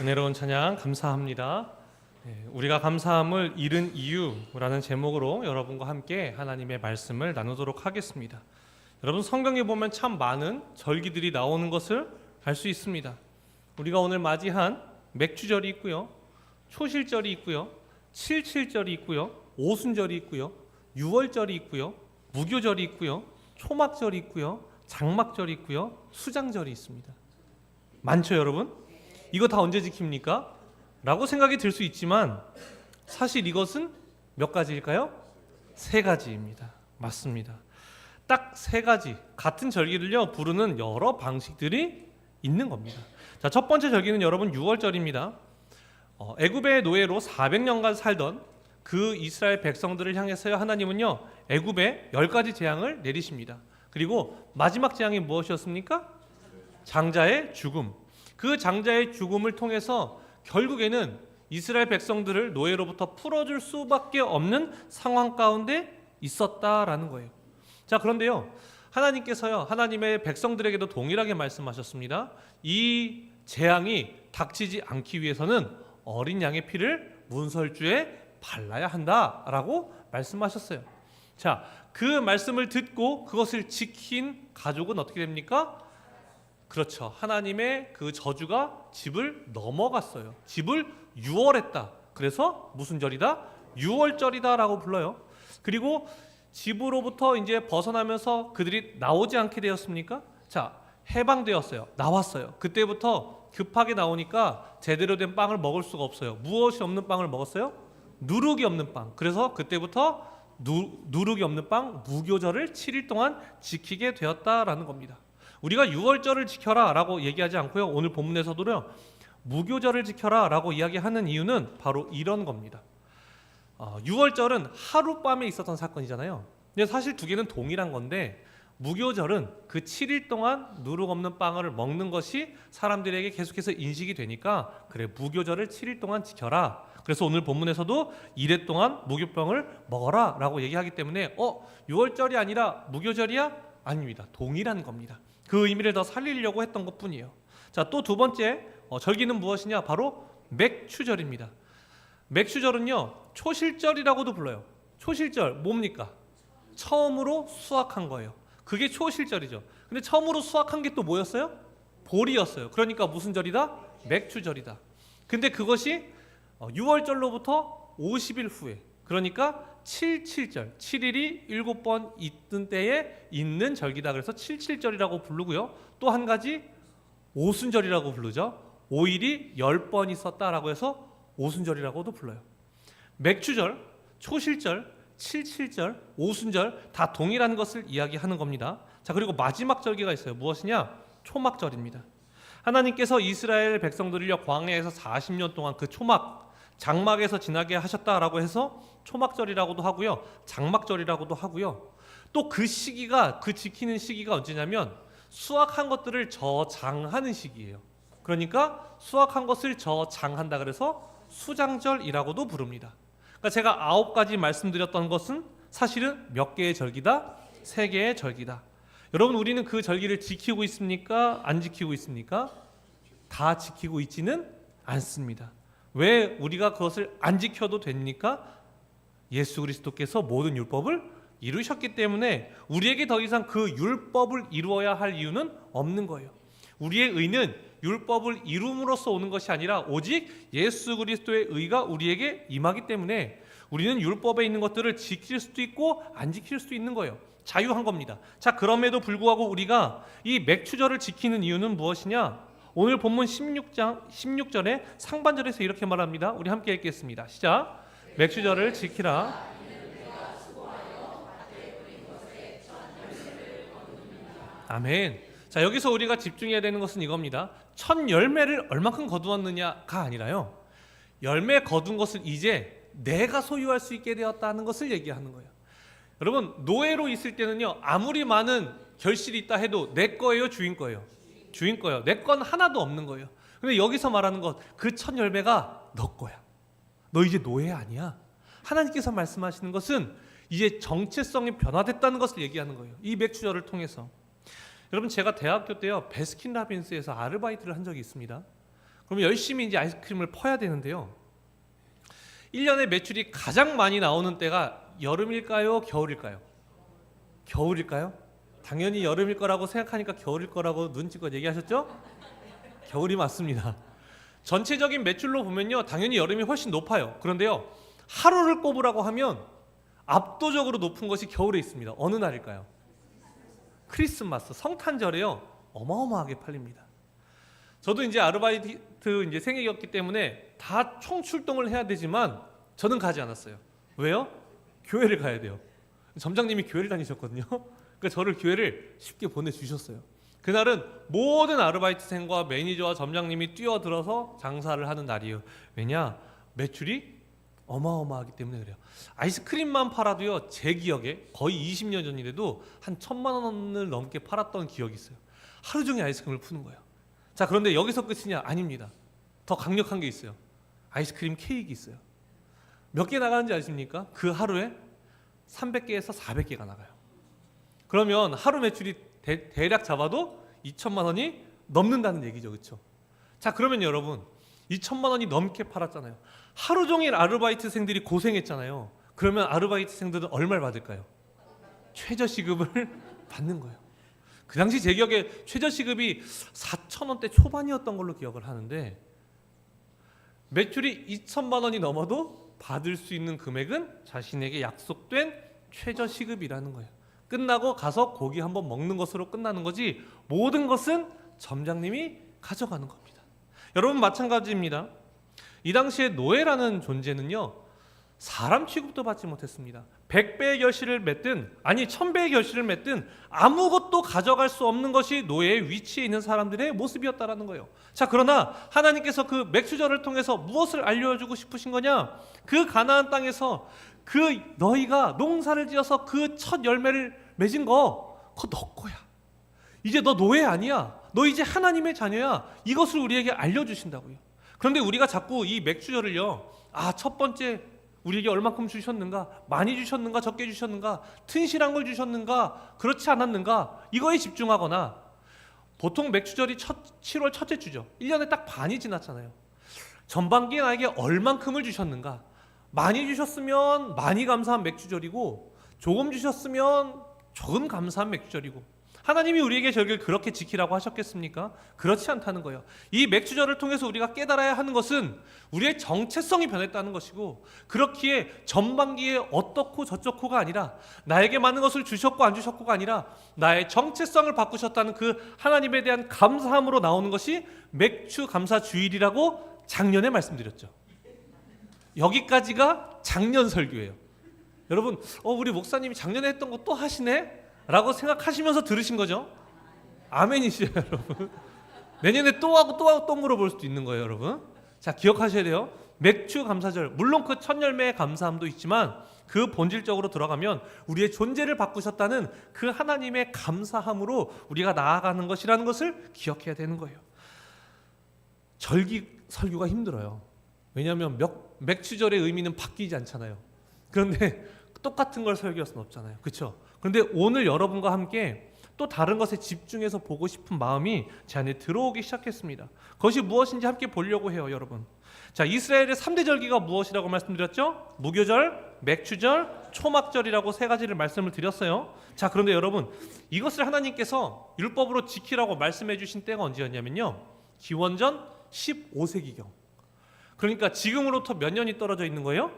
은혜로운 찬양 감사합니다. 우리가 감사함을 잃은 이유라는 제목으로 여러분과 함께 하나님의 말씀을 나누도록 하겠습니다. 여러분, 성경에 보면 참 많은 절기들이 나오는 것을 알 수 있습니다. 우리가 오늘 맞이한 맥주절이 있고요, 초실절이 있고요, 칠칠절이 있고요, 오순절이 있고요, 유월절이 있고요, 무교절이 있고요, 초막절이 있고요, 장막절이 있고요, 수장절이 있습니다. 많죠, 여러분? 이거 다 언제 지킵니까? 라고 생각이 들 수 있지만 사실 이것은 몇 가지일까요? 세 가지입니다. 맞습니다. 딱 세 가지 같은 절기를요 부르는 여러 방식들이 있는 겁니다. 자, 첫 번째 절기는 여러분 유월절입니다. 애굽의 노예로 400년간 살던 그 이스라엘 백성들을 향해서요 하나님은요 애굽에 10가지 재앙을 내리십니다. 그리고 마지막 재앙이 무엇이었습니까? 장자의 죽음. 그 장자의 죽음을 통해서 결국에는 이스라엘 백성들을 노예로부터 풀어줄 수밖에 없는 상황 가운데 있었다라는 거예요. 자, 그런데요 하나님께서요 하나님의 백성들에게도 동일하게 말씀하셨습니다. 이 재앙이 닥치지 않기 위해서는 어린 양의 피를 문설주에 발라야 한다라고 말씀하셨어요. 자, 그 말씀을 듣고 그것을 지킨 가족은 어떻게 됩니까? 그렇죠. 하나님의 그 저주가 집을 넘어갔어요. 집을 유월했다. 그래서 무슨 절이다? 유월절이다라고 불러요. 그리고 집으로부터 이제 벗어나면서 그들이 나오지 않게 되었습니까? 자, 해방되었어요. 나왔어요. 그때부터 급하게 나오니까 제대로 된 빵을 먹을 수가 없어요. 무엇이 없는 빵을 먹었어요? 누룩이 없는 빵. 그래서 그때부터 누룩이 없는 빵 무교절을 7일 동안 지키게 되었다라는 겁니다. 우리가 유월절을 지켜라 라고 얘기하지 않고요 오늘 본문에서도요 무교절을 지켜라 라고 이야기하는 이유는 바로 이런 겁니다. 유월절은 하룻밤에 있었던 사건이잖아요. 근데 사실 두 개는 동일한 건데 무교절은 그 7일 동안 누룩 없는 빵을 먹는 것이 사람들에게 계속해서 인식이 되니까 그래 무교절을 7일 동안 지켜라. 그래서 오늘 본문에서도 이래 동안 무교병을 먹어라 라고 얘기하기 때문에 유월절이 아니라 무교절이야? 아닙니다. 동일한 겁니다. 그 의미를 더 살리려고 했던 것뿐이에요. 자, 또 두 번째 절기는 무엇이냐? 바로 맥추절입니다. 맥추절은요 초실절이라고도 불러요. 초실절 뭡니까? 처음으로 수확한 거예요. 그게 초실절이죠. 근데 처음으로 수확한 게 또 뭐였어요? 보리였어요. 그러니까 무슨 절이다? 맥추절이다. 근데 그것이 6월절로부터 50일 후에, 그러니까 77절, 7일이 7번 있던 때에 있는 절기다. 그래서 77절이라고 부르고요. 또 한 가지 오순절이라고 부르죠. 5일이 10번 있었다라고 해서 오순절이라고도 불러요. 맥추절, 초실절, 77절, 오순절 다 동일한 것을 이야기하는 겁니다. 자, 그리고 마지막 절기가 있어요. 무엇이냐? 초막절입니다. 하나님께서 이스라엘 백성들을요 광야에서 40년 동안 그 초막 장막에서 지나게 하셨다라고 해서 초막절이라고도 하고요 장막절이라고도 하고요 또 그 시기가 그 지키는 시기가 언제냐면 수확한 것들을 저장하는 시기예요. 그러니까 수확한 것을 저장한다 그래서 수장절이라고도 부릅니다. 그러니까 제가 9가지 말씀드렸던 것은 사실은 몇 개의 절기다? 3개의 절기다. 여러분, 우리는 그 절기를 지키고 있습니까? 안 지키고 있습니까? 다 지키고 있지는 않습니다. 왜 우리가 그것을 안 지켜도 됩니까? 예수 그리스도께서 모든 율법을 이루셨기 때문에 우리에게 더 이상 그 율법을 이루어야 할 이유는 없는 거예요. 우리의 의는 율법을 이룸으로써 오는 것이 아니라 오직 예수 그리스도의 의가 우리에게 임하기 때문에 우리는 율법에 있는 것들을 지킬 수도 있고 안 지킬 수도 있는 거예요. 자유한 겁니다. 자, 그럼에도 불구하고 우리가 이 맥추절을 지키는 이유는 무엇이냐? 오늘 본문 16절의 상반절에서 이렇게 말합니다. 우리 함께 읽겠습니다. 시작. 맥추절을 지키라. 아멘. 자, 여기서 우리가 집중해야 되는 것은 이겁니다. 첫 열매를 얼마큼 거두었느냐가 아니라요 열매 거둔 것을 이제 내가 소유할 수 있게 되었다는 것을 얘기하는 거예요. 여러분, 노예로 있을 때는요 아무리 많은 결실이 있다 해도 내 거예요, 주인 거예요? 주인 거예요. 내 건 하나도 없는 거예요. 근데 여기서 말하는 것, 그 첫 열매가 너 거야. 너 이제 노예 아니야. 하나님께서 말씀하시는 것은 이제 정체성이 변화됐다는 것을 얘기하는 거예요. 이 맥추절을 통해서. 여러분, 제가 대학교 때요 베스킨라빈스에서 아르바이트를 한 적이 있습니다. 그러면 열심히 이제 아이스크림을 퍼야 되는데요. 1년에 매출이 가장 많이 나오는 때가 여름일까요? 겨울일까요? 겨울일까요? 당연히 여름일 거라고 생각하니까 겨울일 거라고 눈치껏 얘기하셨죠? 겨울이 맞습니다. 전체적인 매출로 보면요, 당연히 여름이 훨씬 높아요. 그런데요, 하루를 꼽으라고 하면 압도적으로 높은 것이 겨울에 있습니다. 어느 날일까요? 크리스마스, 성탄절에요, 어마어마하게 팔립니다. 저도 이제 아르바이트 이제 생애였기 때문에 다 총 출동을 해야 되지만 저는 가지 않았어요. 왜요? 교회를 가야 돼요. 점장님이 교회를 다니셨거든요. 그러니까 저를 교회를 쉽게 보내주셨어요. 그날은 모든 아르바이트생과 매니저와 점장님이 뛰어들어서 장사를 하는 날이에요. 왜냐? 매출이 어마어마하기 때문에 그래요. 아이스크림만 팔아도요, 제 기억에 거의 20년 전인데도 한 1,000만 원을 넘게 팔았던 기억이 있어요. 하루 종일 아이스크림을 푸는 거예요. 자, 그런데 여기서 끝이냐? 아닙니다. 더 강력한 게 있어요. 아이스크림 케이크 있어요. 몇 개 나가는지 아십니까? 그 하루에 300개에서 400개가 나가요. 그러면 하루 매출이 대략 잡아도 2천만 원이 넘는다는 얘기죠. 그렇죠? 자, 그러면 여러분 2천만 원이 넘게 팔았잖아요. 하루 종일 아르바이트생들이 고생했잖아요. 그러면 아르바이트생들은 얼마를 받을까요? 최저시급을 받는 거예요. 그 당시 제 기억에 최저시급이 4,000원대 초반이었던 걸로 기억을 하는데, 매출이 2천만 원이 넘어도 받을 수 있는 금액은 자신에게 약속된 최저시급이라는 거예요. 끝나고 가서 고기 한번 먹는 것으로 끝나는 거지, 모든 것은 점장님이 가져가는 겁니다. 여러분 마찬가지입니다. 이 당시에 노예라는 존재는요, 사람 취급도 받지 못했습니다. 100배의 결실을 맺든 아니 1000배의 결실을 맺든 아무것도 가져갈 수 없는 것이 노예의 위치에 있는 사람들의 모습이었다라는 거예요. 자, 그러나 하나님께서 그 맥주절을 통해서 무엇을 알려주고 싶으신 거냐? 그 가나안 땅에서 그 너희가 농사를 지어서 그 첫 열매를 맺은 거, 그거 너 거야. 이제 너 노예 아니야. 너 이제 하나님의 자녀야. 이것을 우리에게 알려주신다고요. 그런데 우리가 자꾸 이 맥주절을요, 첫 번째 우리에게 얼만큼 주셨는가, 많이 주셨는가, 적게 주셨는가, 튼실한 걸 주셨는가, 그렇지 않았는가, 이거에 집중하거나, 보통 맥주절이 7월 첫째 주죠. 1년에 딱 반이 지났잖아요. 전반기에 나에게 얼만큼을 주셨는가, 많이 주셨으면 많이 감사한 맥주절이고, 조금 주셨으면 조금 감사한 맥주절이고, 하나님이 우리에게 저를 그렇게 지키라고 하셨겠습니까? 그렇지 않다는 거예요. 이 맥주절을 통해서 우리가 깨달아야 하는 것은 우리의 정체성이 변했다는 것이고, 그렇기에 전반기에 어떻고 저쩌고가 아니라, 나에게 많은 것을 주셨고 안 주셨고가 아니라 나의 정체성을 바꾸셨다는 그 하나님에 대한 감사함으로 나오는 것이 맥주 감사 주일이라고 작년에 말씀드렸죠. 여기까지가 작년 설교예요. 여러분, 우리 목사님이 작년에 했던 거 또 하시네? 라고 생각하시면서 들으신 거죠? 아멘이시죠, 여러분? 내년에 또 하고 또 하고 또 물어볼 수도 있는 거예요, 여러분. 자, 기억하셔야 돼요. 맥주 감사절, 물론 그 첫 열매의 감사함도 있지만 그 본질적으로 들어가면 우리의 존재를 바꾸셨다는 그 하나님의 감사함으로 우리가 나아가는 것이라는 것을 기억해야 되는 거예요. 절기 설교가 힘들어요. 왜냐하면 맥주절의 의미는 바뀌지 않잖아요. 그런데 똑같은 걸 설교할 수는 없잖아요. 그렇죠? 그런데 오늘 여러분과 함께 또 다른 것에 집중해서 보고 싶은 마음이 제 안에 들어오기 시작했습니다. 그것이 무엇인지 함께 보려고 해요, 여러분. 자, 이스라엘의 3대 절기가 무엇이라고 말씀드렸죠? 무교절, 맥주절, 초막절이라고 세 가지를 말씀을 드렸어요. 자, 그런데 여러분, 이것을 하나님께서 율법으로 지키라고 말씀해 주신 때가 언제였냐면요, 기원전 15세기경. 그러니까 지금으로부터 몇 년이 떨어져 있는 거예요?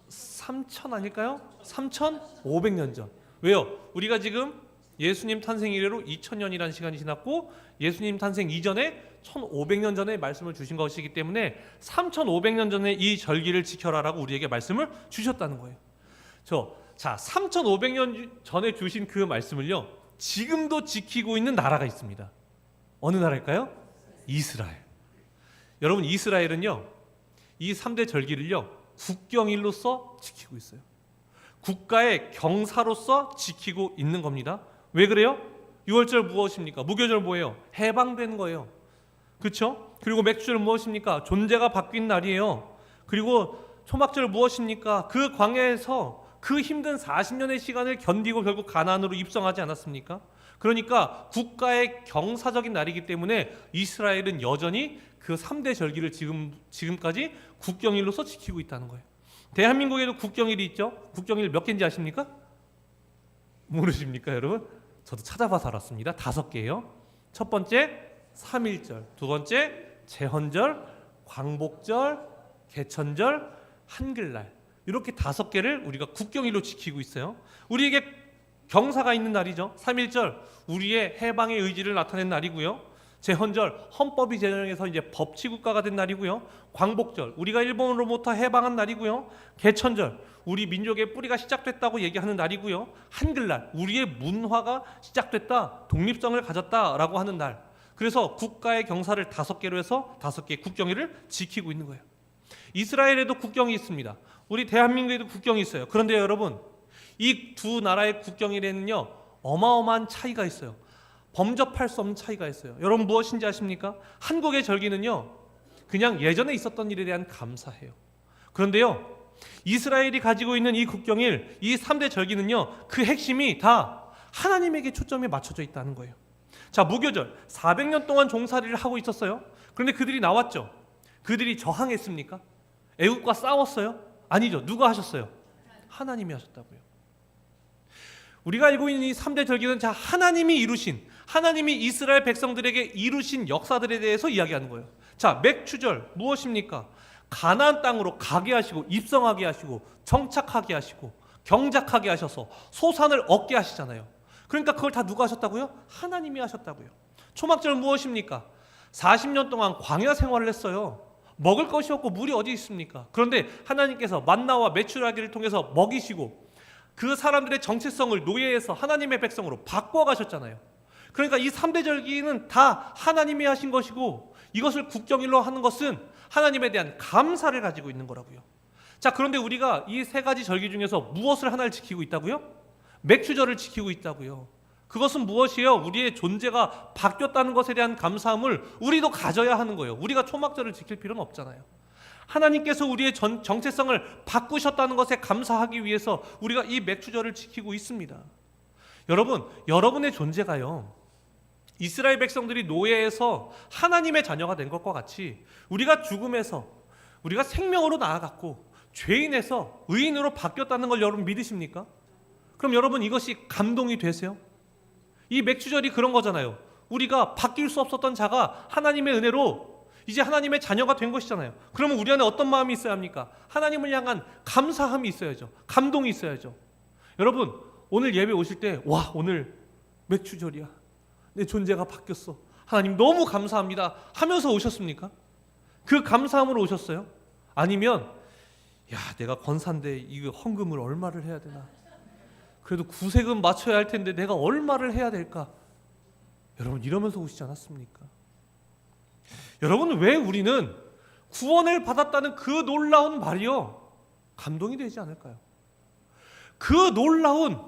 3,000 아닐까요? 3,500년 전. 왜요? 우리가 지금 예수님 탄생 이래로 2000년이라는 시간이 지났고, 예수님 탄생 이전에 1500년 전에 말씀을 주신 것이기 때문에 3500년 전에 이 절기를 지켜라라고 우리에게 말씀을 주셨다는 거예요. 자, 3500년 전에 주신 그 말씀을요, 지금도 지키고 있는 나라가 있습니다. 어느 나라일까요? 이스라엘. 여러분, 이스라엘은요, 이 3대 절기를요, 국경일로서 지키고 있어요. 국가의 경사로서 지키고 있는 겁니다. 왜 그래요? 6월절 무엇입니까? 무교절 뭐예요? 해방된 거예요. 그렇죠? 그리고 맥주절 무엇입니까? 존재가 바뀐 날이에요. 그리고 초막절 무엇입니까? 그 광야에서 그 힘든 40년의 시간을 견디고 결국 가나안으로 입성하지 않았습니까? 그러니까 국가의 경사적인 날이기 때문에 이스라엘은 여전히 그 3대 절기를 지금까지 국경일로서 지키고 있다는 거예요. 대한민국에도 국경일이 있죠. 국경일 몇 개인지 아십니까? 모르십니까 여러분? 저도 찾아봐서 알았습니다. 5개예요. 첫 번째 3.1절, 두 번째 제헌절, 광복절, 개천절, 한글날, 이렇게 5개를 우리가 국경일로 지키고 있어요. 우리에게 경사가 있는 날이죠. 3.1절 우리의 해방의 의지를 나타낸 날이고요. 제헌절 헌법이 제정해서 이제 법치국가가 된 날이고요. 광복절 우리가 일본으로부터 해방한 날이고요. 개천절 우리 민족의 뿌리가 시작됐다고 얘기하는 날이고요. 한글날 우리의 문화가 시작됐다, 독립성을 가졌다라고 하는 날. 그래서 국가의 경사를 5개로 해서 5개 국경일을 지키고 있는 거예요. 이스라엘에도 국경이 있습니다. 우리 대한민국에도 국경이 있어요. 그런데 여러분, 이 두 나라의 국경일에는요 어마어마한 차이가 있어요. 범접할 수 없는 차이가 있어요. 여러분 무엇인지 아십니까? 한국의 절기는요 그냥 예전에 있었던 일에 대한 감사해요. 그런데요 이스라엘이 가지고 있는 이 국경일, 이 3대 절기는요 그 핵심이 다 하나님에게 초점이 맞춰져 있다는 거예요. 자, 무교절 400년 동안 종살이를 하고 있었어요. 그런데 그들이 나왔죠. 그들이 저항했습니까? 애국과 싸웠어요? 아니죠. 누가 하셨어요? 하나님이 하셨다고요. 우리가 알고 있는 이 3대 절기는 자 하나님이 이루신, 하나님이 이스라엘 백성들에게 이루신 역사들에 대해서 이야기하는 거예요. 자, 맥추절 무엇입니까? 가나안 땅으로 가게 하시고 입성하게 하시고 정착하게 하시고 경작하게 하셔서 소산을 얻게 하시잖아요. 그러니까 그걸 다 누가 하셨다고요? 하나님이 하셨다고요. 초막절 무엇입니까? 40년 동안 광야 생활을 했어요. 먹을 것이 없고 물이 어디 있습니까? 그런데 하나님께서 만나와 메추라기를 통해서 먹이시고 그 사람들의 정체성을 노예에서 하나님의 백성으로 바꿔가셨잖아요. 그러니까 이 3대 절기는 다 하나님이 하신 것이고 이것을 국경일로 하는 것은 하나님에 대한 감사를 가지고 있는 거라고요. 자, 그런데 우리가 이 3가지 절기 중에서 무엇을 하나를 지키고 있다고요? 맥추절을 지키고 있다고요. 그것은 무엇이에요? 우리의 존재가 바뀌었다는 것에 대한 감사함을 우리도 가져야 하는 거예요. 우리가 초막절을 지킬 필요는 없잖아요. 하나님께서 우리의 정체성을 바꾸셨다는 것에 감사하기 위해서 우리가 이 맥추절을 지키고 있습니다. 여러분, 여러분의 존재가요 이스라엘 백성들이 노예에서 하나님의 자녀가 된 것과 같이 우리가 죽음에서 우리가 생명으로 나아갔고 죄인에서 의인으로 바뀌었다는 걸 여러분 믿으십니까? 그럼 여러분 이것이 감동이 되세요? 이 맥추절이 그런 거잖아요. 우리가 바뀔 수 없었던 자가 하나님의 은혜로 이제 하나님의 자녀가 된 것이잖아요. 그러면 우리 안에 어떤 마음이 있어야 합니까? 하나님을 향한 감사함이 있어야죠. 감동이 있어야죠. 여러분 오늘 예배 오실 때 와 오늘 맥추절이야, 내 존재가 바뀌었어, 하나님 너무 감사합니다 하면서 오셨습니까? 그 감사함으로 오셨어요? 아니면 야 내가 권사인데 이거 헌금을 얼마를 해야 되나, 그래도 구세금 맞춰야 할 텐데 내가 얼마를 해야 될까, 여러분 이러면서 오시지 않았습니까? 여러분 왜 우리는 구원을 받았다는 그 놀라운 말이요 감동이 되지 않을까요? 그 놀라운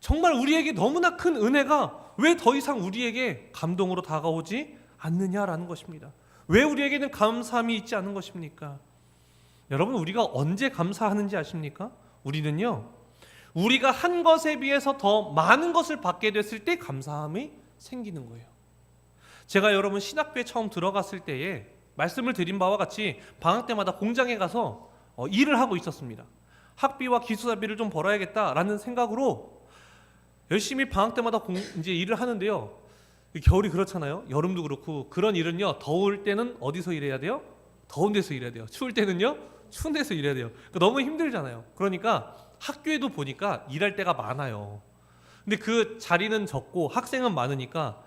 정말 우리에게 너무나 큰 은혜가 왜 더 이상 우리에게 감동으로 다가오지 않느냐라는 것입니다. 왜 우리에게는 감사함이 있지 않은 것입니까? 여러분 우리가 언제 감사하는지 아십니까? 우리는요 우리가 한 것에 비해서 더 많은 것을 받게 됐을 때 감사함이 생기는 거예요. 제가 여러분 신학교에 처음 들어갔을 때에 말씀을 드린 바와 같이 방학 때마다 공장에 가서 일을 하고 있었습니다. 학비와 기숙사비를 좀 벌어야겠다라는 생각으로 열심히 방학 때마다 이제 일을 하는데요. 겨울이 그렇잖아요. 여름도 그렇고 그런 일은요 더울 때는 어디서 일해야 돼요? 더운 데서 일해야 돼요. 추울 때는요 추운 데서 일해야 돼요. 그러니까 너무 힘들잖아요. 그러니까 학교에도 보니까 일할 때가 많아요. 근데 그 자리는 적고 학생은 많으니까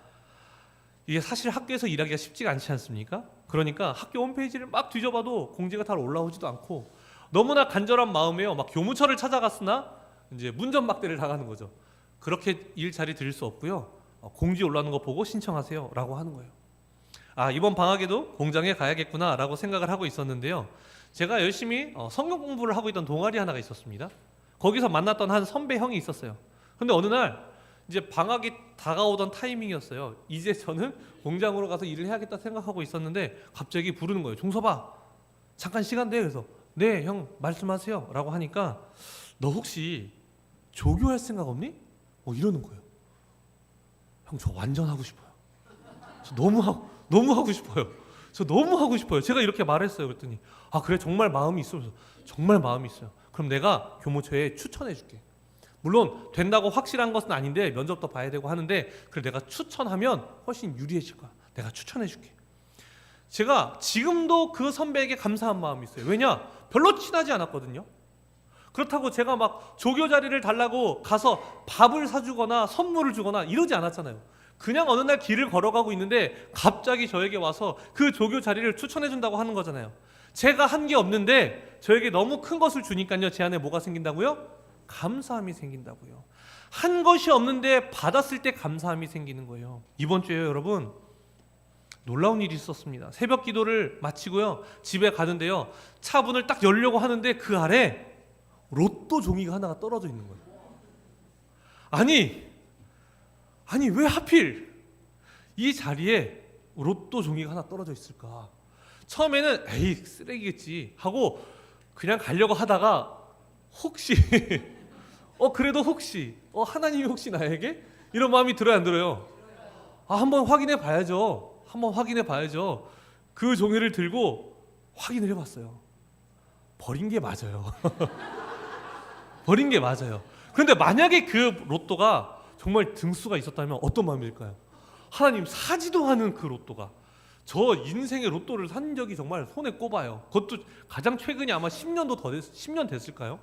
이게 사실 학교에서 일하기가 쉽지가 않지 않습니까? 그러니까 학교 홈페이지를 막 뒤져봐도 공지가 잘 올라오지도 않고 너무나 간절한 마음에요 막 교무처를 찾아갔으나 이제 문전박대를 당하는 거죠. 그렇게 일자리 드릴 수 없고요, 공지 올라오는 거 보고 신청하세요 라고 하는 거예요. 아 이번 방학에도 공장에 가야겠구나 라고 생각을 하고 있었는데요, 제가 열심히 성경 공부를 하고 있던 동아리 하나가 있었습니다. 거기서 만났던 한 선배 형이 있었어요. 근데 어느 날 이제 방학이 다가오던 타이밍이었어요. 이제 저는 공장으로 가서 일을 해야겠다 생각하고 있었는데 갑자기 부르는 거예요. 종서봐 잠깐 시간 돼? 그래서 네 형 말씀하세요 라고 하니까 너 혹시 조교할 생각 없니? 이러는 거예요. 형, 저 완전 하고 싶어요. 저 너무 하고 싶어요. 저 너무 하고 싶어요. 제가 이렇게 말했어요. 그랬더니 아, 그래, 정말 마음이 있어. 정말 마음이 있어요. 그럼 내가 교무처에 추천해 줄게. 물론 된다고 확실한 것은 아닌데 면접도 봐야 되고 하는데, 그래, 내가 추천하면 훨씬 유리해질 거야. 내가 추천해 줄게. 제가 지금도 그 선배에게 감사한 마음이 있어요. 왜냐? 별로 친하지 않았거든요. 그렇다고 제가 막 조교 자리를 달라고 가서 밥을 사주거나 선물을 주거나 이러지 않았잖아요. 그냥 어느 날 길을 걸어가고 있는데 갑자기 저에게 와서 그 조교 자리를 추천해 준다고 하는 거잖아요. 제가 한 게 없는데 저에게 너무 큰 것을 주니까요, 제 안에 뭐가 생긴다고요? 감사함이 생긴다고요. 한 것이 없는데 받았을 때 감사함이 생기는 거예요. 이번 주에 여러분, 놀라운 일이 있었습니다. 새벽 기도를 마치고요, 집에 가는데요, 차 문을 딱 열려고 하는데 그 아래 로또 종이가 하나가 떨어져 있는 거예요. 아니 왜 하필 이 자리에 로또 종이가 하나 떨어져 있을까? 처음에는 에이, 쓰레기겠지 하고 그냥 가려고 하다가 혹시 그래도 혹시 하나님이 혹시 나에게 이런 마음이 들어요, 안 들어요? 한번 확인해 봐야죠. 그 종이를 들고 확인을 해봤어요. 버린 게 맞아요. 버린 게 맞아요. 그런데 만약에 그 로또가 정말 등수가 있었다면 어떤 마음일까요? 하나님, 사지도 않은 그 로또가, 저 인생의 로또를 산 적이 정말 손에 꼽아요. 그것도 가장 최근이 아마 10년 됐을까요?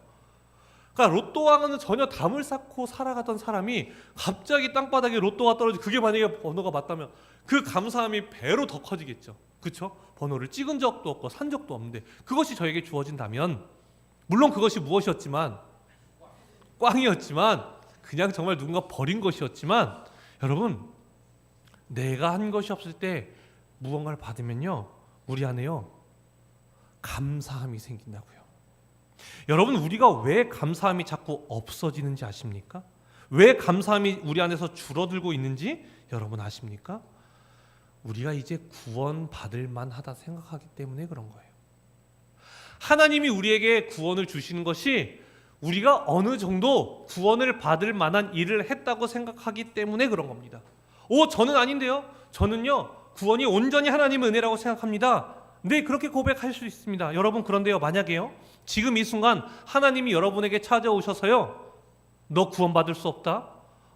그러니까 로또와는 전혀 담을 쌓고 살아가던 사람이 갑자기 땅바닥에 로또가 떨어지고, 그게 만약에 번호가 맞다면 그 감사함이 배로 더 커지겠죠. 그렇죠? 번호를 찍은 적도 없고 산 적도 없는데 그것이 저에게 주어진다면, 물론 그것이 무엇이었지만, 꽝이었지만, 그냥 정말 누군가 버린 것이었지만, 여러분, 내가 한 것이 없을 때 무언가를 받으면요, 우리 안에요, 감사함이 생긴다고요. 여러분, 우리가 왜 감사함이 자꾸 없어지는지 아십니까? 왜 감사함이 우리 안에서 줄어들고 있는지 여러분 아십니까? 우리가 이제 구원받을 만하다 생각하기 때문에 그런 거예요. 하나님이 우리에게 구원을 주시는 것이 우리가 어느 정도 구원을 받을 만한 일을 했다고 생각하기 때문에 그런 겁니다. 저는 아닌데요. 저는요, 구원이 온전히 하나님의 은혜라고 생각합니다. 네, 그렇게 고백할 수 있습니다. 여러분, 그런데요, 만약에요, 지금 이 순간 하나님이 여러분에게 찾아오셔서요, 너 구원받을 수 없다,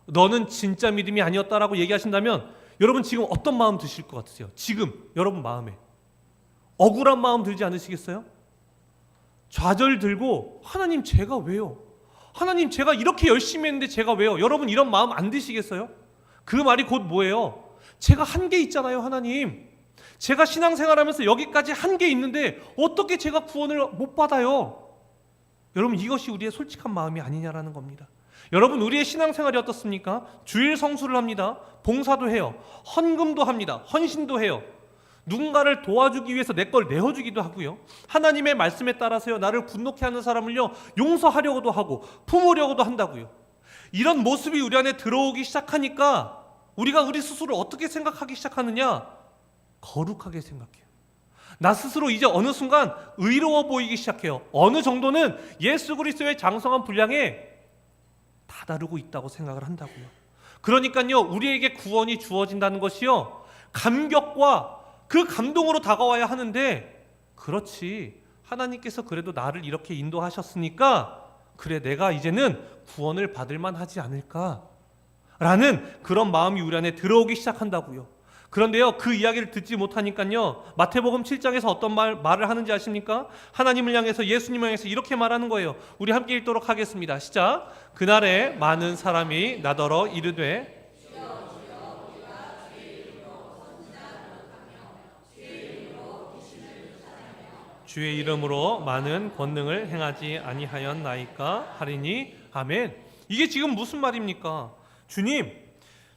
너는 진짜 믿음이 아니었다라고 얘기하신다면, 여러분 지금 어떤 마음 드실 것 같으세요? 지금 여러분 마음에 억울한 마음 들지 않으시겠어요? 좌절 들고, 하나님 제가 왜요? 하나님 제가 이렇게 열심히 했는데 제가 왜요? 여러분 이런 마음 안 드시겠어요? 그 말이 곧 뭐예요? 제가 한 게 있잖아요. 하나님, 제가 신앙생활하면서 여기까지 한 게 있는데 어떻게 제가 구원을 못 받아요? 여러분, 이것이 우리의 솔직한 마음이 아니냐라는 겁니다. 여러분, 우리의 신앙생활이 어떻습니까? 주일 성수를 합니다. 봉사도 해요. 헌금도 합니다. 헌신도 해요. 누군가를 도와주기 위해서 내 걸 내어주기도 하고요. 하나님의 말씀에 따라서요, 나를 분노케 하는 사람을요, 용서하려고도 하고 품으려고도 한다고요. 이런 모습이 우리 안에 들어오기 시작하니까 우리가 우리 스스로 어떻게 생각하기 시작하느냐? 거룩하게 생각해요. 나 스스로 이제 어느 순간 의로워 보이기 시작해요. 어느 정도는 예수 그리스도의 장성한 분량에 다다르고 있다고 생각을 한다고요. 그러니까요, 우리에게 구원이 주어진다는 것이요, 감격과 그 감동으로 다가와야 하는데, 그렇지, 하나님께서 그래도 나를 이렇게 인도하셨으니까 그래, 내가 이제는 구원을 받을 만하지 않을까 라는 그런 마음이 우리 안에 들어오기 시작한다고요. 그런데요, 그 이야기를 듣지 못하니까요, 마태복음 7장에서 어떤 말을 하는지 아십니까? 하나님을 향해서, 예수님을 향해서 이렇게 말하는 거예요. 우리 함께 읽도록 하겠습니다. 시작. 그날에 많은 사람이 나더러 이르되, 주의 이름으로 많은 권능을 행하지 아니하였나이까 하리니. 아멘. 이게 지금 무슨 말입니까? 주님,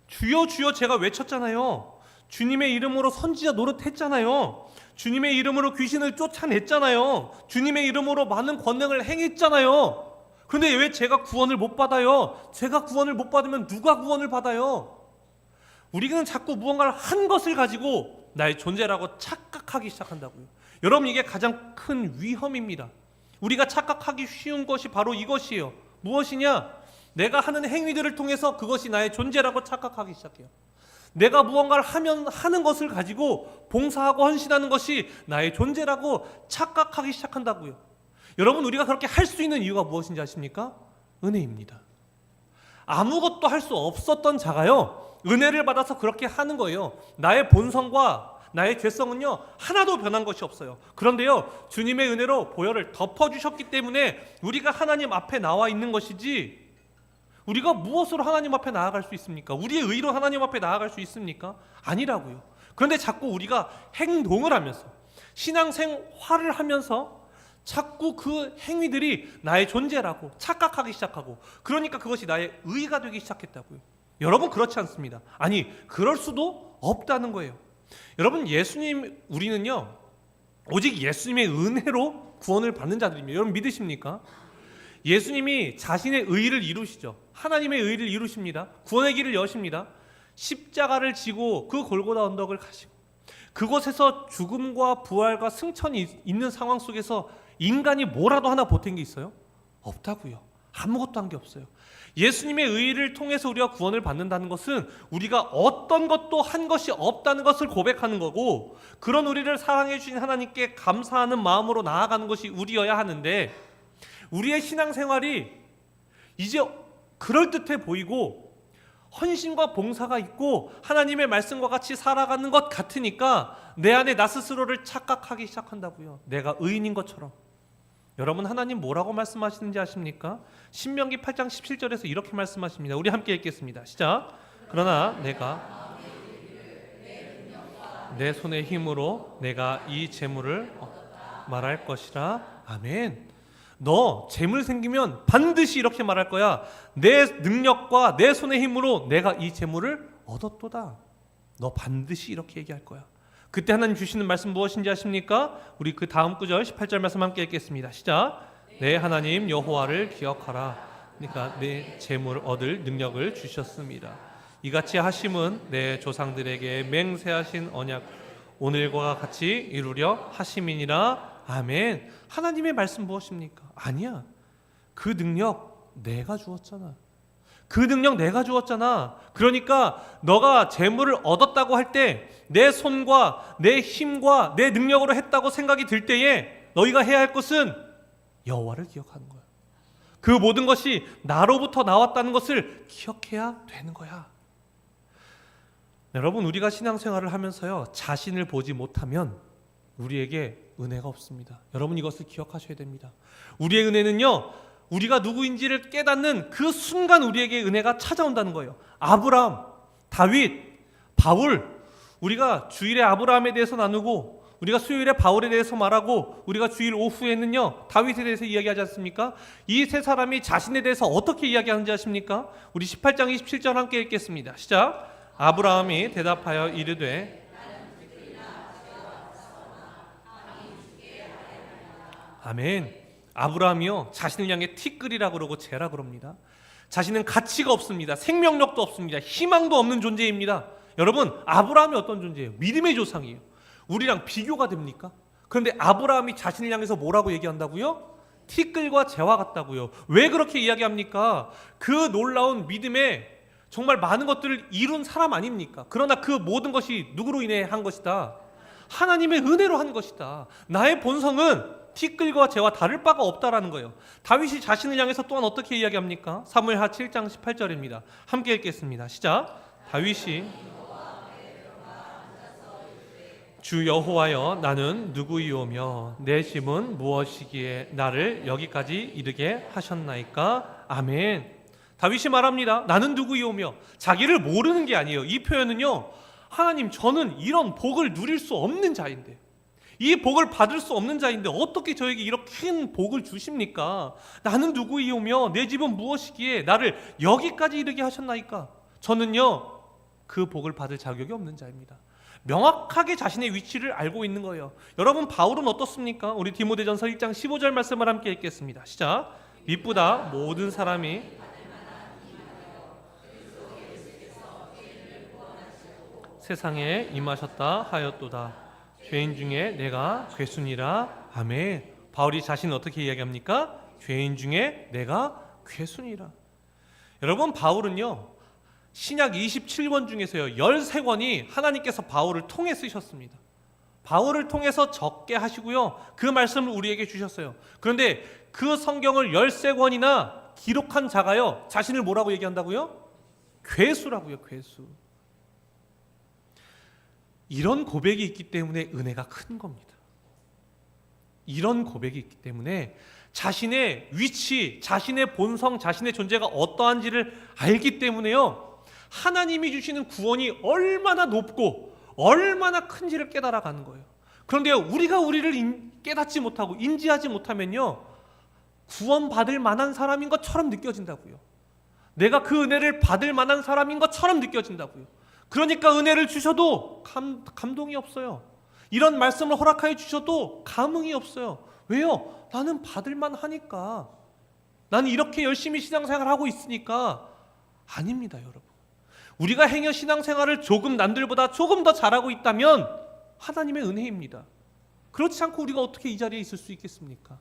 주여 주여 제가 외쳤잖아요. 주님의 이름으로 선지자 노릇했잖아요. 주님의 이름으로 귀신을 쫓아냈잖아요. 주님의 이름으로 많은 권능을 행했잖아요. 그런데 왜 제가 구원을 못 받아요? 제가 구원을 못 받으면 누가 구원을 받아요? 우리는 자꾸 무언가를 한 것을 가지고 나의 존재라고 착각하기 시작한다고요. 여러분, 이게 가장 큰 위험입니다. 우리가 착각하기 쉬운 것이 바로 이것이에요. 무엇이냐? 내가 하는 행위들을 통해서 그것이 나의 존재라고 착각하기 시작해요. 내가 무언가를 하는 것을 가지고 봉사하고 헌신하는 것이 나의 존재라고 착각하기 시작한다고요. 여러분, 우리가 그렇게 할 수 있는 이유가 무엇인지 아십니까? 은혜입니다. 아무것도 할 수 없었던 자가요, 은혜를 받아서 그렇게 하는 거예요. 나의 본성과 나의 죄성은요, 하나도 변한 것이 없어요. 그런데요, 주님의 은혜로 보혈을 덮어주셨기 때문에 우리가 하나님 앞에 나와 있는 것이지, 우리가 무엇으로 하나님 앞에 나아갈 수 있습니까? 우리의 의로 하나님 앞에 나아갈 수 있습니까? 아니라고요. 그런데 자꾸 우리가 행동을 하면서, 신앙생활을 하면서 자꾸 그 행위들이 나의 존재라고 착각하기 시작하고, 그러니까 그것이 나의 의가 되기 시작했다고요. 여러분, 그렇지 않습니다. 아니, 그럴 수도 없다는 거예요. 여러분, 우리는요, 오직 예수님의 은혜로 구원을 받는 자들입니다. 여러분, 믿으십니까? 예수님이 자신의 의를 이루시죠. 하나님의 의를 이루십니다. 구원의 길을 여십니다. 십자가를 지고 그 골고다 언덕을 가시고, 그곳에서 죽음과 부활과 승천이 있는 상황 속에서 인간이 뭐라도 하나 보탠 게 있어요? 없다고요. 아무것도 한 게 없어요. 예수님의 의를 통해서 우리가 구원을 받는다는 것은 우리가 어떤 것도 한 것이 없다는 것을 고백하는 거고, 그런 우리를 사랑해 주신 하나님께 감사하는 마음으로 나아가는 것이 우리여야 하는데, 우리의 신앙생활이 이제 그럴듯해 보이고 헌신과 봉사가 있고 하나님의 말씀과 같이 살아가는 것 같으니까 내 안에 나 스스로를 착각하기 시작한다고요. 내가 의인인 것처럼. 여러분, 하나님 뭐라고 말씀하시는지 아십니까? 신명기 8장 17절에서 이렇게 말씀하십니다. 우리 함께 읽겠습니다. 시작. 그러나 내가 내 손의 힘으로 내가 이 재물을 말할 것이라. 아멘. 너 재물 생기면 반드시 이렇게 말할 거야. 내 능력과 내 손의 힘으로 내가 이 재물을 얻었도다. 너 반드시 이렇게 얘기할 거야. 그때 하나님 주시는 말씀 무엇인지 아십니까? 우리 그 다음 구절 18절 말씀 함께 읽겠습니다. 시작. 내 하나님 여호와를 기억하라. 그러니까 내 재물을 얻을 능력을 주셨습니다. 이같이 하심은 내 조상들에게 맹세하신 언약 오늘과 같이 이루려 하심이니라. 아멘. 하나님의 말씀 무엇입니까? 아니야. 그 능력 내가 주었잖아. 그 능력 내가 주었잖아. 그러니까 너가 재물을 얻었다고 할 때 내 손과 내 힘과 내 능력으로 했다고 생각이 들 때에 너희가 해야 할 것은 여호와를 기억하는 거야. 그 모든 것이 나로부터 나왔다는 것을 기억해야 되는 거야. 여러분, 우리가 신앙생활을 하면서요, 자신을 보지 못하면 우리에게 은혜가 없습니다. 여러분, 이것을 기억하셔야 됩니다. 우리의 은혜는요, 우리가 누구인지를 깨닫는 그 순간 우리에게 은혜가 찾아온다는 거예요. 아브라함, 다윗, 바울, 우리가 주일에 아브라함에 대해서 나누고 우리가 수요일에 바울에 대해서 말하고 우리가 주일 오후에는요, 다윗에 대해서 이야기하지 않습니까? 이 세 사람이 자신에 대해서 어떻게 이야기하는지 아십니까? 우리 18장 27절 함께 읽겠습니다. 시작. 아브라함이 대답하여 이르되 아멘. 아브라함이요, 자신을 향해 티끌이라 그러고 재라 그럽니다. 자신은 가치가 없습니다. 생명력도 없습니다. 희망도 없는 존재입니다. 여러분, 아브라함이 어떤 존재예요? 믿음의 조상이에요. 우리랑 비교가 됩니까? 그런데 아브라함이 자신을 향해서 뭐라고 얘기한다고요? 티끌과 재와 같다고요. 왜 그렇게 이야기합니까? 그 놀라운 믿음에 정말 많은 것들을 이룬 사람 아닙니까? 그러나 그 모든 것이 누구로 인해 한 것이다? 하나님의 은혜로 한 것이다. 나의 본성은 티끌과 재와 다를 바가 없다라는 거예요. 다윗이 자신을 향해서 또한 어떻게 이야기합니까? 사무엘하 7장 18절입니다. 함께 읽겠습니다. 시작. 다윗이 주 여호와여, 나는 누구이오며 내 짐은 무엇이기에 나를 여기까지 이르게 하셨나이까? 아멘. 다윗이 말합니다. 나는 누구이오며. 자기를 모르는 게 아니에요. 이 표현은요, 하나님, 저는 이런 복을 누릴 수 없는 자인데, 이 복을 받을 수 없는 자인데 어떻게 저에게 이렇게 큰 복을 주십니까? 나는 누구이오며 내 집은 무엇이기에 나를 여기까지 이르게 하셨나이까? 저는요, 그 복을 받을 자격이 없는 자입니다. 명확하게 자신의 위치를 알고 있는 거예요. 여러분, 바울은 어떻습니까? 우리 디모데전서 1장 15절 말씀을 함께 읽겠습니다. 시작. 미쁘다 모든 사람이 세상에 임하셨다 하였도다. 죄인 중에 내가 괴순이라. 아멘. 바울이 자신은 어떻게 이야기합니까? 죄인 중에 내가 괴순이라. 여러분, 바울은요, 신약 27권 중에서요 13권이 하나님께서 바울을 통해 쓰셨습니다. 바울을 통해서 적게 하시고요 그 말씀을 우리에게 주셨어요. 그런데 그 성경을 13권이나 기록한 자가요 자신을 뭐라고 얘기한다고요? 괴수라고요. 괴수. 이런 고백이 있기 때문에 은혜가 큰 겁니다. 이런 고백이 있기 때문에 자신의 위치, 자신의 본성, 자신의 존재가 어떠한지를 알기 때문에요 하나님이 주시는 구원이 얼마나 높고 얼마나 큰지를 깨달아가는 거예요. 그런데 우리가 우리를 깨닫지 못하고 인지하지 못하면요 구원받을 만한 사람인 것처럼 느껴진다고요. 내가 그 은혜를 받을 만한 사람인 것처럼 느껴진다고요. 그러니까 은혜를 주셔도 감동이 없어요. 이런 말씀을 허락하여 주셔도 감흥이 없어요. 왜요? 나는 받을 만하니까. 나는 이렇게 열심히 신앙생활하고 있으니까. 아닙니다, 여러분. 우리가 행여 신앙생활을 조금 남들보다 조금 더 잘하고 있다면 하나님의 은혜입니다. 그렇지 않고 우리가 어떻게 이 자리에 있을 수 있겠습니까?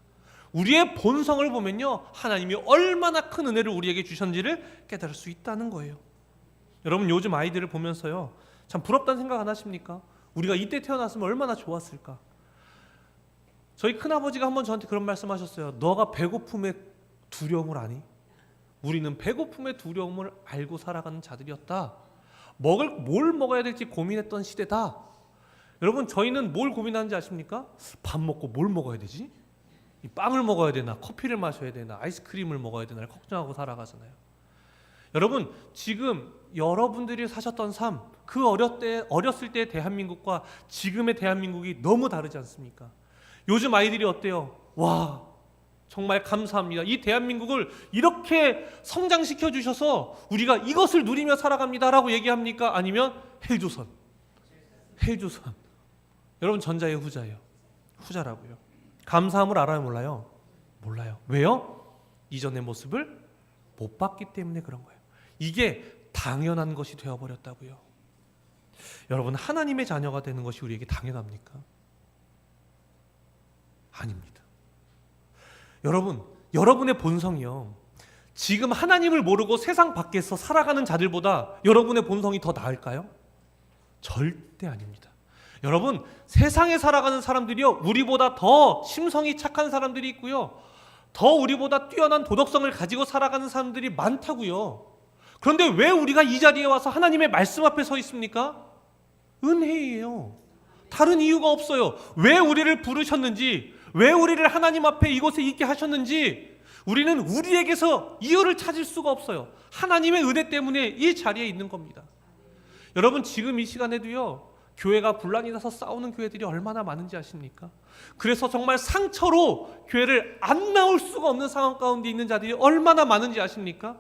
우리의 본성을 보면요 하나님이 얼마나 큰 은혜를 우리에게 주셨는지를 깨달을 수 있다는 거예요. 여러분 요즘 아이들을 보면서요 참 부럽다는 생각 안 하십니까? 우리가 이때 태어났으면 얼마나 좋았을까. 저희 큰아버지가 한번 저한테 그런 말씀하셨어요. 너가 배고픔의 두려움을 아니? 우리는 배고픔의 두려움을 알고 살아가는 자들이었다. 뭘 먹어야 될지 고민했던 시대다. 여러분 저희는 뭘 고민하는지 아십니까? 밥 먹고 뭘 먹어야 되지? 빵을 먹어야 되나 커피를 마셔야 되나 아이스크림을 먹어야 되나 걱정하고 살아가잖아요. 여러분 지금 여러분들이 사셨던 삶 그 어렸을 때의 대한민국과 지금의 대한민국이 너무 다르지 않습니까? 요즘 아이들이 어때요? 와 정말 감사합니다. 이 대한민국을 이렇게 성장시켜 주셔서 우리가 이것을 누리며 살아갑니다 라고 얘기합니까? 아니면 헬조선 여러분 전자예요 후자예요? 후자라고요. 감사함을 알아요 몰라요? 몰라요. 왜요? 이전의 모습을 못 봤기 때문에 그런 거예요. 이게 당연한 것이 되어버렸다고요. 여러분 하나님의 자녀가 되는 것이 우리에게 당연합니까? 아닙니다. 여러분의 본성이요 지금 하나님을 모르고 세상 밖에서 살아가는 자들보다 여러분의 본성이 더 나을까요? 절대 아닙니다. 여러분 세상에 살아가는 사람들이요 우리보다 더 심성이 착한 사람들이 있고요 더 우리보다 뛰어난 도덕성을 가지고 살아가는 사람들이 많다고요. 그런데 왜 우리가 이 자리에 와서 하나님의 말씀 앞에 서 있습니까? 은혜예요. 다른 이유가 없어요. 왜 우리를 부르셨는지, 왜 우리를 하나님 앞에 이곳에 있게 하셨는지 우리는 우리에게서 이유를 찾을 수가 없어요. 하나님의 은혜 때문에 이 자리에 있는 겁니다. 여러분 지금 이 시간에도요 교회가 분란이 나서 싸우는 교회들이 얼마나 많은지 아십니까? 그래서 정말 상처로 교회를 안 나올 수가 없는 상황 가운데 있는 자들이 얼마나 많은지 아십니까?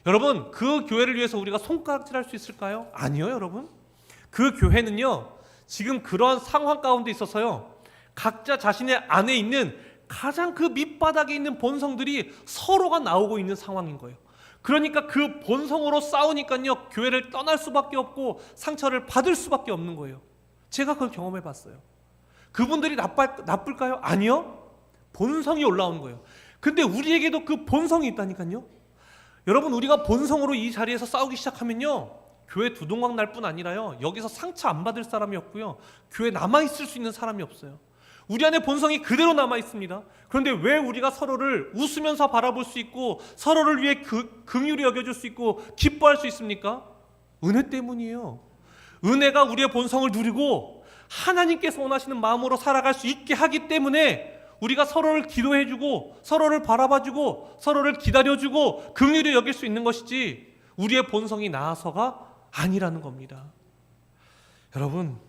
여러분 그 교회를 위해서 우리가 손가락질할 수 있을까요? 아니요 여러분. 그 교회는요 지금 그러한 상황 가운데 있어서요 각자 자신의 안에 있는 가장 그 밑바닥에 있는 본성들이 서로가 나오고 있는 상황인 거예요. 그러니까 그 본성으로 싸우니까요 교회를 떠날 수밖에 없고 상처를 받을 수밖에 없는 거예요. 제가 그걸 경험해 봤어요. 그분들이 나쁠까요? 아니요. 본성이 올라오는 거예요. 근데 우리에게도 그 본성이 있다니까요. 여러분 우리가 본성으로 이 자리에서 싸우기 시작하면요 교회 두동강 날 뿐 아니라요 여기서 상처 안 받을 사람이 없고요 교회 남아있을 수 있는 사람이 없어요. 우리 안에 본성이 그대로 남아있습니다. 그런데 왜 우리가 서로를 웃으면서 바라볼 수 있고 서로를 위해 긍휼히 여겨줄 수 있고 기뻐할 수 있습니까? 은혜 때문이에요. 은혜가 우리의 본성을 누리고 하나님께서 원하시는 마음으로 살아갈 수 있게 하기 때문에 우리가 서로를 기도해주고 서로를 바라봐주고 서로를 기다려주고 긍휼히 여길 수 있는 것이지 우리의 본성이 나아서가 아니라는 겁니다. 여러분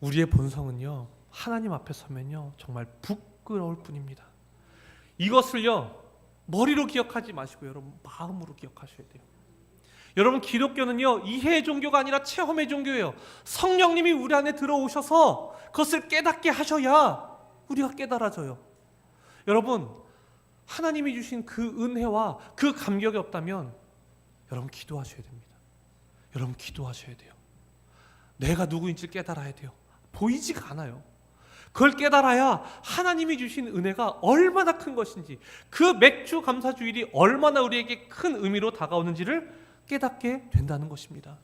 우리의 본성은요 하나님 앞에 서면요 정말 부끄러울 뿐입니다. 이것을요 머리로 기억하지 마시고 여러분 마음으로 기억하셔야 돼요. 여러분 기독교는요 이해의 종교가 아니라 체험의 종교예요. 성령님이 우리 안에 들어오셔서 그것을 깨닫게 하셔야 우리가 깨달아져요. 여러분 하나님이 주신 그 은혜와 그 감격이 없다면 여러분 기도하셔야 됩니다. 여러분 기도하셔야 돼요. 내가 누구인지 깨달아야 돼요. 보이지가 않아요. 그걸 깨달아야 하나님이 주신 은혜가 얼마나 큰 것인지 그 맥주 감사주일이 얼마나 우리에게 큰 의미로 다가오는지를 깨닫게 된다는 것입니다.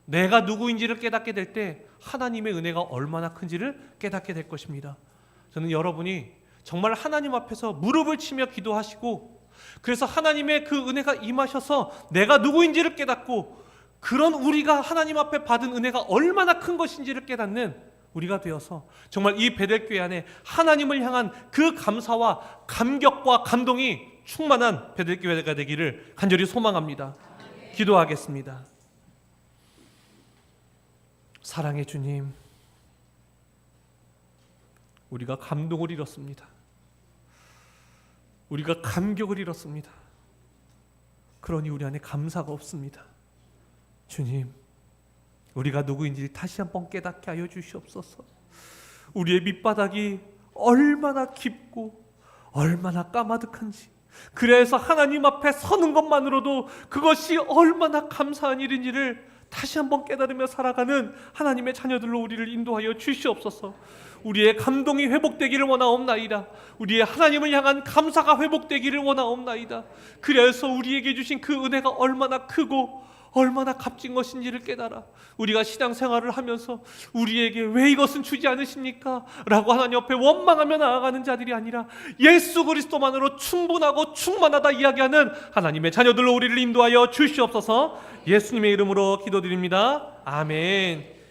내가 누구인지를 깨닫게 될 때 하나님의 은혜가 얼마나 큰지를 깨닫게 될 것입니다. 저는 여러분이 정말 하나님 앞에서 무릎을 치며 기도하시고, 그래서 하나님의 그 은혜가 임하셔서 내가 누구인지를 깨닫고, 그런 우리가 하나님 앞에 받은 은혜가 얼마나 큰 것인지를 깨닫는 우리가 되어서 정말 이 베델교회 안에 하나님을 향한 그 감사와 감격과 감동이 충만한 베델교회가 되기를 간절히 소망합니다. 기도하겠습니다. 사랑의 주님, 우리가 감동을 잃었습니다. 우리가 감격을 잃었습니다. 그러니 우리 안에 감사가 없습니다. 주님, 우리가 누구인지 다시 한번 깨닫게 하여 주시옵소서. 우리의 밑바닥이 얼마나 깊고 얼마나 까마득한지, 그래서 하나님 앞에 서는 것만으로도 그것이 얼마나 감사한 일인지를 다시 한번 깨달으며 살아가는 하나님의 자녀들로 우리를 인도하여 주시옵소서. 우리의 감동이 회복되기를 원하옵나이다. 우리의 하나님을 향한 감사가 회복되기를 원하옵나이다. 그래서 우리에게 주신 그 은혜가 얼마나 크고 얼마나 값진 것인지를 깨달아 우리가 신앙생활을 하면서 우리에게 왜 이것은 주지 않으십니까? 라고 하나님 앞에 원망하며 나아가는 자들이 아니라 예수 그리스도만으로 충분하고 충만하다 이야기하는 하나님의 자녀들로 우리를 인도하여 주시옵소서. 예수님의 이름으로 기도드립니다. 아멘.